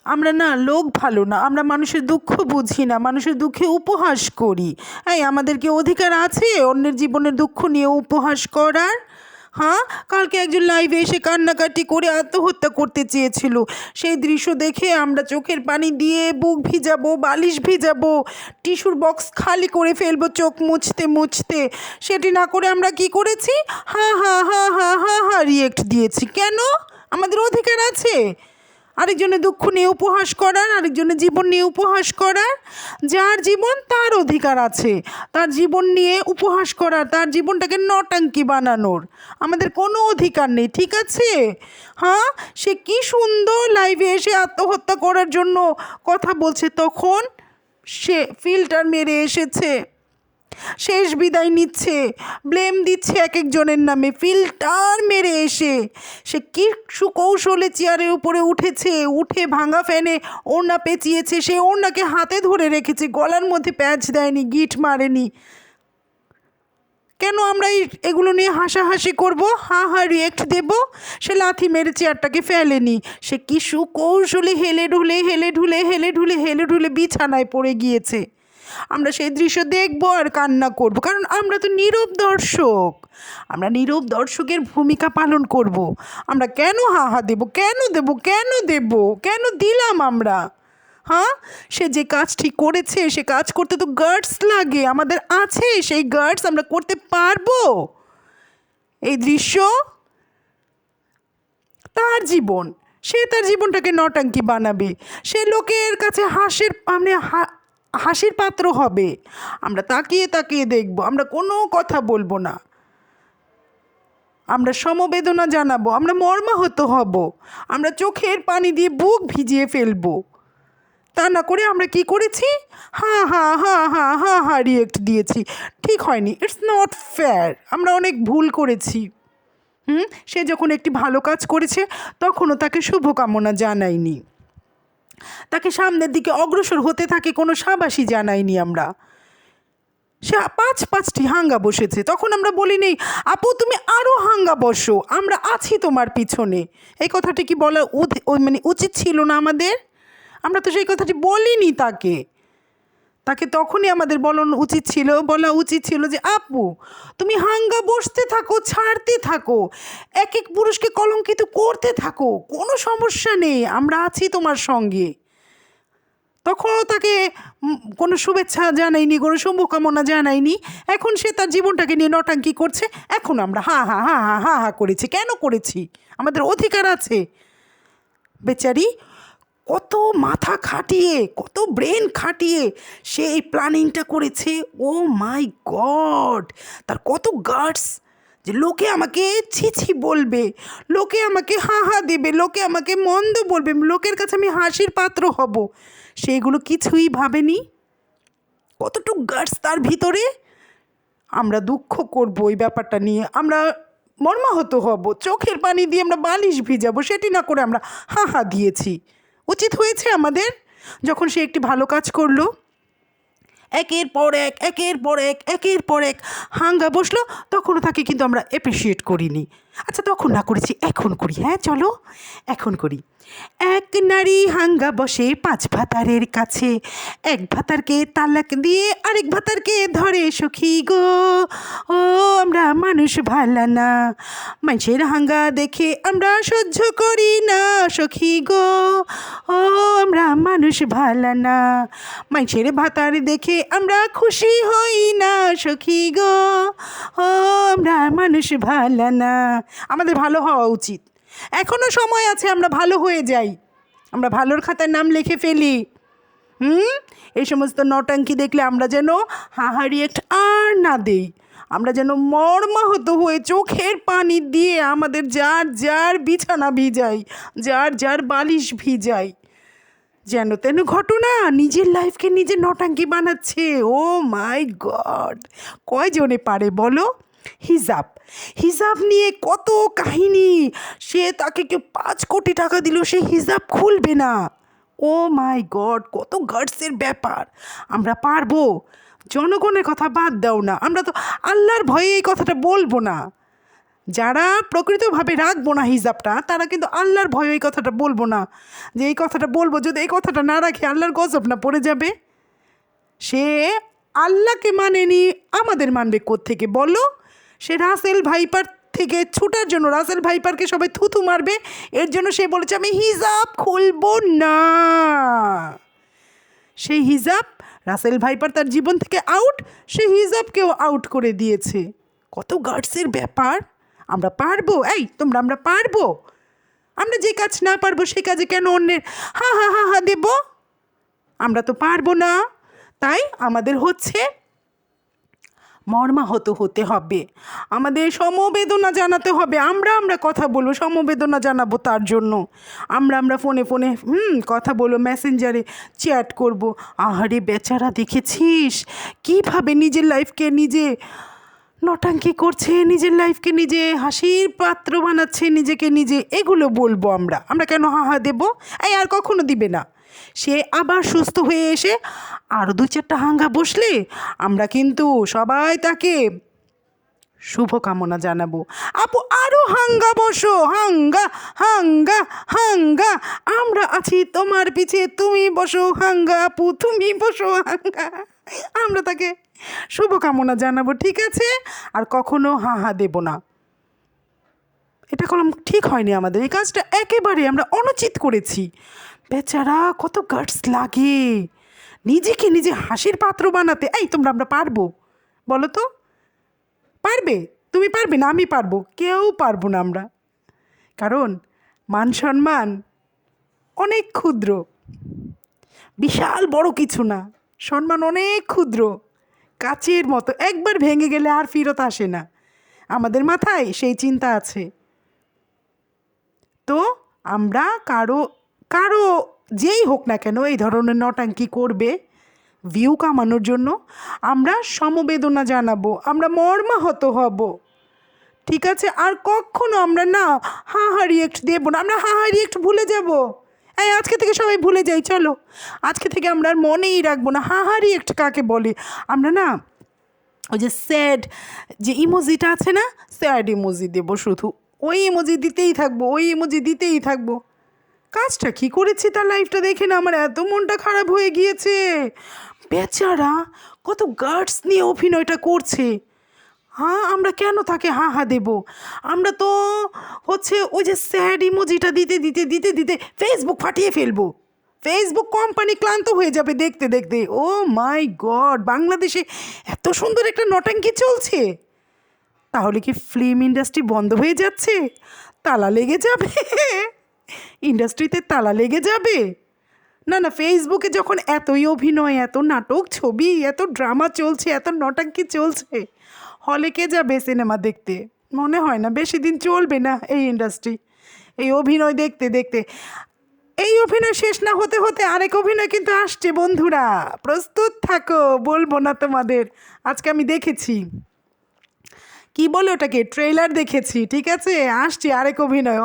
আমরা না লোক ভালো না, আমরা মানুষের দুঃখ বুঝি না, মানুষের দুঃখে উপহাস করি। এই আমাদের কি অধিকার আছে অন্যের জীবনের দুঃখ নিয়ে উপহাস করার? হ্যাঁ, কালকে একজন লাইভে এসে কান্নাকাটি করে আত্মহত্যা করতে চেয়েছিল। সেই দৃশ্য দেখে আমরা চোখের পানি দিয়ে বুক ভিজাবো, বালিশ ভিজাবো, টিস্যুর বক্স খালি করে ফেলবো চোখ মুছতে মুছতে। সেটি না করে আমরা কি করেছি? হা হা হা হা হা হা রিয়েক্ট দিয়েছি। কেন? আমাদের অধিকার আছে আরেকজনের দুঃখ নিয়ে উপহাস করার, আরেকজনের জীবন নিয়ে উপহাস করার। যার জীবন তার অধিকার আছে তার জীবন নিয়ে উপহাস করার, তার জীবনটাকে নটাঙ্কি বানানোর। আমাদের কোনো অধিকার নেই, ঠিক আছে? হ্যাঁ, সে কি সুন্দর লাইভে এসে আত্মহত্যা করার জন্য কথা বলছে, তখন সে ফিল্টার মেরে এসেছে, শেষ বিদায় নিচ্ছে, ব্লেম দিচ্ছে এক একজনের নামে ফিল্টার মেরে এসে। সে কি সুকৌশলে চেয়ারের উপরে উঠেছে, উঠে ভাঙা ফ্যানে ওড়না পেঁচিয়েছে, সে ওড়নাকে হাতে ধরে রেখেছে, গলার মধ্যে প্যাচ দেয়নি, গিট মারেনি। কেন আমরা এগুলো নিয়ে হাসাহাসি করবো, হা হা রিয়েক্ট দেবো? সে লাথি মেরে চেয়ারটাকে ফেলেনি, সে কি সুকৌশলে হেলে ঢুলে হেলে ঢুলে হেলে ঢুলে হেলে ঢুলে বিছানায় পড়ে গিয়েছে। আমরা সেই দৃশ্য দেখবো আর কান্না করব, কারণ আমরা তো নীরব দর্শক। আমরা নীরব দর্শকের ভূমিকা পালন করব। আমরা কেন হা হা দেবো, কেন দেবো, কেন দেবো, কেন দিলাম আমরা? হ্যাঁ, সে যে কাজটি করেছে সে কাজ করতে তো গার্ডস লাগে, আমাদের আছে সেই গার্ডস, আমরা করতে পারবো? এই দৃশ্য তার জীবন, সে তার জীবনটাকে নটাঙ্কি বানাবে, সে লোকের কাছে হাসির পাত্র হবে। আমরা তাকিয়ে তাকিয়ে দেখব, আমরা কোনো কথা বলবো না, আমরা সমবেদনা জানাবো, আমরা মর্মাহত হব, আমরা চোখের পানি দিয়ে বুক ভিজিয়ে ফেলবো। তা না করে আমরা কি করেছি? হা হা হা হা হা হা রিয়েক্ট দিয়েছি। ঠিক হয়নি, ইটস নট ফেয়ার, আমরা অনেক ভুল করেছি। সে যখন একটি ভালো কাজ করেছে তখনও তাকে শুভকামনা জানাইনি, তাকে সামনের দিকে অগ্রসর হতে থাকে কোনো সাবাসী জানাইনি আমরা। সে পাঁচটি হাঙ্গা বসেছে, তখন আমরা বলি নেই আপু তুমি আরও হাঙ্গা বসো, আমরা আছি তোমার পিছনে। এই কথাটি কি বলা মানে উচিত ছিল না আমাদের? আমরা তো সেই কথাটি বলিনি তাকে। তাকে তখনই আমাদের বলা উচিত ছিল যে আপু তুমি হাঙ্গা বসতে থাকো, ছাড়তে থাকো, এক এক পুরুষকে কলঙ্কিত করতে থাকো, কোনো সমস্যা নেই, আমরা আছি তোমার সঙ্গে। তখনও তাকে কোনো শুভেচ্ছা জানাইনি, কোনো শুভকামনা জানাইনি। এখন সে তার জীবনটাকে নিয়ে নটাঙ্কি করছে, এখন আমরা হা হা হা হা হা হা করেছি। কেন করেছি? আমাদের অধিকার আছে। বেচারি কত মাথা খাটিয়ে, কত ব্রেন খাটিয়ে সে এই প্ল্যানিংটা করেছে। ও মাই গড, তার কত গাটস যে লোকে আমাকে ছি ছি বলবে, লোকে আমাকে হা হা দেবে, লোকে আমাকে মন্দ বলবে, লোকের কাছে আমি হাসির পাত্র হব, সেগুলো কিছুই ভাবেনি। কতটুকু গাটস তার ভিতরে। আমরা দুঃখ করব এই ব্যাপারটা নিয়ে, আমরা মর্মাহত হব, চোখের পানি দিয়ে আমরা বালিশ ভিজাবো, সেটি না করে আমরা হা হা দিয়েছি। উচিত হয়েছে আমাদের? যখন সে একটি ভালো কাজ করলো, একের পর এক একের পর এক একের পর এক হাঙ্গা বসলো, তখনও তাকে কিন্তু আমরা অ্যাপ্রিসিয়েট করিনি। আচ্ছা তখন না করেছি, এখন করি। হ্যাঁ চলো এখন করি। এক নারী হাঙ্গা বসে 5 ভাতারের কাছে, এক ভাতারকে তালাক দিয়ে আরেক ভাতারকে ধরে সখী গো, ও আমরা মানুষ ভালা না, মানুষের হাঙ্গা দেখে আমরা সহ্য করি না সখী গো, ও আমরা মানুষ ভালা না, মানুষের ভাতার দেখে আমরা খুশি হই না সখী গো, ও আমরা মানুষ ভালা না। আমাদের ভালো হওয়া উচিত, এখনও সময় আছে, আমরা ভালো হয়ে যাই, আমরা ভালোর খাতায় নাম লিখে ফেলি। এই সমস্ত নটাঙ্কি দেখলে আমরা যেন হাহারি একটা আর না দেই, আমরা যেন মর্মাহত হয়ে চোখের পানি দিয়ে আমাদের যার যার বিছানা ভিজাই, যার যার বালিশ ভিজাই। যেন তেন ঘটনা, নিজের লাইফকে নিজে নটাঙ্কি বানাচ্ছে। ও মাই গড, কয়জনে পারে বলো? হিজাব নিয়ে কত কাহিনী, সে তাকে কেউ 5 কোটি টাকা দিল, সে হিজাব খুলবে না। ও মাই গড, কত গার্ডসের ব্যাপার। আমরা পারবো? জনগণের কথা বাদ দাও না, আমরা তো আল্লাহর ভয়ে এই কথাটা বলবো না। যারা প্রকৃতভাবে রাখবো না হিজাবটা, তারা কিন্তু আল্লাহর ভয়ে এই কথাটা বলবো না, যে এই কথাটা বলবো, যদি এই কথাটা না রাখি আল্লাহর গজব না পড়ে যাবে। সে আল্লাহকে মানেনি, আমাদের মানবে কোত্থেকে বলো? সে রাসেল ভাইপার থেকে ছুটার জন্য, রাসেল ভাইপারকে সবাই থুথু মারবে, এর জন্য সে বলেছে আমি হিজাব খুলবো না। সেই হিজাব, রাসেল ভাইপার তার জীবন থেকে আউট, সে হিজাবকেও আউট করে দিয়েছে। কত গার্ডসের ব্যাপার! আমরা পারবো? এই তোমরা, আমরা পারবো? আমরা যে কাজ না পারবো সে কাজে কেন অন্যের হা হা হা হা দেব? আমরা তো পারবো না। তাই আমাদের হচ্ছে মর্মাহত হতে হবে, আমাদের সমবেদনা জানাতে হবে। আমরা কথা বলবো, সমবেদনা জানাবো তার জন্য। আমরা ফোনে কথা বলবো, মেসেঞ্জারে চ্যাট করব। আহারে বেচারা, দেখেছিস কীভাবে নিজের লাইফকে নিজে নটাঙ্কি করছে, নিজের লাইফকে নিজে হাসির পাত্র বানাচ্ছে, নিজেকে নিজে। এগুলো বলবো আমরা কেন হা দেবো? এই আর কখনো দিবে না। সে আবার সুস্থ হয়ে এসে আরও 2-4টা হাঙ্গা বসলে আমরা কিন্তু সবাই তাকে শুভকামনা জানাবো। আপু আরও হাঙ্গা বসো, হাঙ্গা হাঙ্গা হাঙ্গা, আমরা আছি তোমার পিছে, তুমি বসো হাঙ্গা আপু, তুমি বসো হাঙ্গা। আমরা তাকে শুভকামনা জানাবো, ঠিক আছে? আর কখনো হা দেব না। এটা কলম ঠিক হয়নি আমাদের, এই কাজটা একেবারে আমরা অনুচিত করেছি। বেচারা, কত গাটস লাগে নিজেকে নিজে হাসির পাত্র বানাতে। এই তোমরা, আমরা পারবো? বলো তো, পারবে? তুমি পারবে না? আমি পারবো? কেউ পারবো না আমরা। কারণ মান সম্মান অনেক ক্ষুদ্র, বিশাল বড় কিছু না। সম্মান অনেক ক্ষুদ্র, কাচের মতো, একবার ভেঙে গেলে আর ফেরত আসে না। আমাদের মাথায় সেই চিন্তা আছে। তো আমরা কারো যেই হোক না কেন এই ধরনের নটাঙ্কি করবে ভিউ কামানোর জন্য, আমরা সমবেদনা জানাবো, আমরা মর্মাহত হব, ঠিক আছে? আর কখনো আমরা না হা রিয়েক্ট দেবো না। আমরা হা রিয়েক্ট ভুলে যাব। এই আজকে থেকে সবাই ভুলে যাই, চলো আজকে থেকে আমরা আর মনেই রাখবো না হা রিয়েক্ট কাকে বলে। আমরা না ওই যে স্যাড যে ইমোজিটা আছে না, স্যাড ইমোজি দেবো, শুধু ওই ইমোজি দিতেই থাকবো, ওই ইমোজি দিতেই থাকবো। কাজটা কী করেছি তার লাইফটা দেখে না আমার এত মনটা খারাপ হয়ে গিয়েছে। বেচারা কত গার্ডস নিয়ে অভিনয়টা করছে। আমরা কেন তাকে হা দেব? আমরা তো হচ্ছে ওই যে স্যাড ইমোজিটা দিতে দিতে দিতে দিতে ফেসবুক ফাটিয়ে ফেলবো। ফেসবুক কোম্পানি ক্লান্ত হয়ে যাবে দেখতে দেখতে। ও মাই গড, বাংলাদেশে এত সুন্দর একটা নটাঙ্কি চলছে, তাহলে কি ফিল্ম ইন্ডাস্ট্রি বন্ধ হয়ে যাচ্ছে? তালা লেগে যাবে? ইন্ডাস্ট্রিতে তালা লেগে যাবে? না না, ফেসবুকে যখন এতই অভিনয়, এত নাটক, ছবি, এত ড্রামা চলছে, এত নটাঙ্কি চলছে, হলে কে যাবে সিনেমা দেখতে? মনে হয় না বেশি দিন চলবে না এই ইন্ডাস্ট্রি, এই অভিনয় দেখতে দেখতে। এই অভিনয় শেষ না হতে হতে আরেক অভিনয় কিন্তু আসছে বন্ধুরা, প্রস্তুত থাকো, বলবো না তোমাদের। আজকে আমি দেখেছি, কি বলে ওটাকে, ট্রেলার দেখেছি, ঠিক আছে? আসছে আরেক অভিনয়।